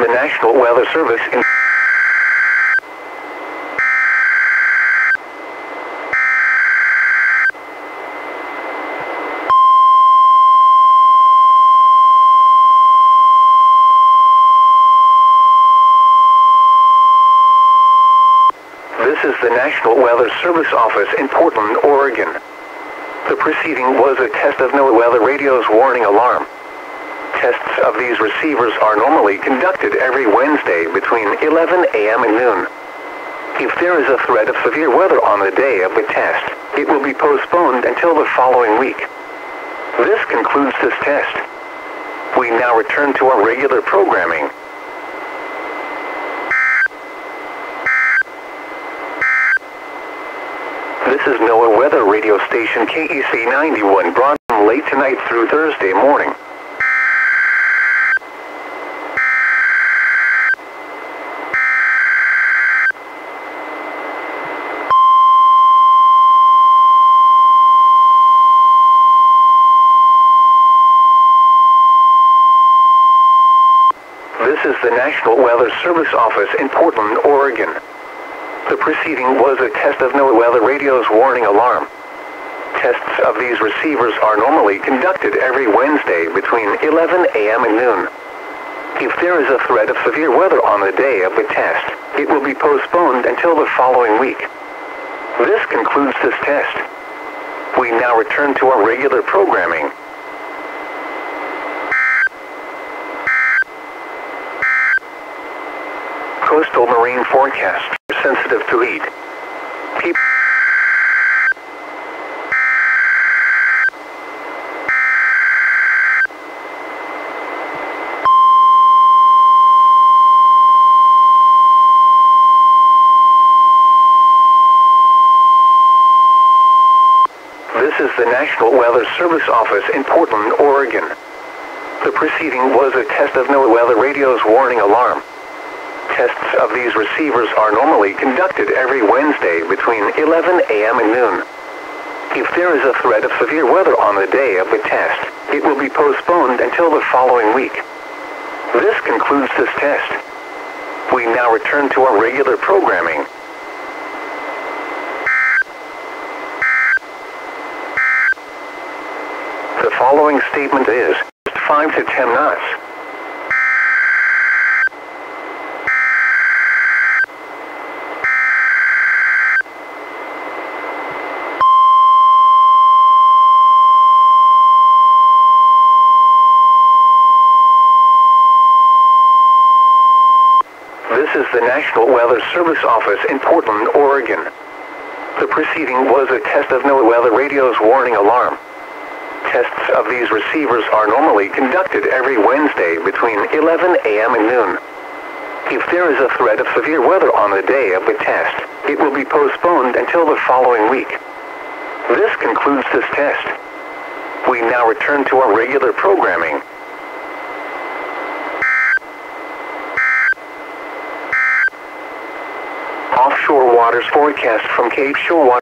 the National Weather Service in This is the National Weather Service office in Portland, Oregon. The preceding was a test of NOAA Weather Radio's warning alarm. Tests of these receivers are normally conducted every Wednesday between 11 a.m. and noon. If there is a threat of severe weather on the day of the test, it will be postponed until the following week. This concludes this test. We now return to our regular programming. This is NOAA Weather Radio Station KEC 91 broadcast late tonight through Thursday morning. This is the National Weather Service office in Portland, Oregon. The preceding was a test of NOAA Weather Radio's warning alarm. Tests of these receivers are normally conducted every Wednesday between 11 a.m. and noon. If there is a threat of severe weather on the day of the test, it will be postponed until the following week. This concludes this test. We now return to our regular programming. Coastal marine forecast, sensitive to heat. This is the National Weather Service office in Portland, Oregon. The preceding was a test of NOAA Weather Radio's warning alarm. Tests of these receivers are normally conducted every Wednesday between 11 a.m. and noon. If there is a threat of severe weather on the day of the test, it will be postponed until the following week. This concludes this test. We now return to our regular programming. The following statement is 5 to 10 knots. This is the National Weather Service office in Portland, Oregon. The preceding was a test of NOAA Weather Radio's warning alarm. Tests of these receivers are normally conducted every Wednesday between 11 a.m. and noon. If there is a threat of severe weather on the day of the test, it will be postponed until the following week. This concludes this test. We now return to our regular programming. Offshore waters forecast from Cape Shore Water.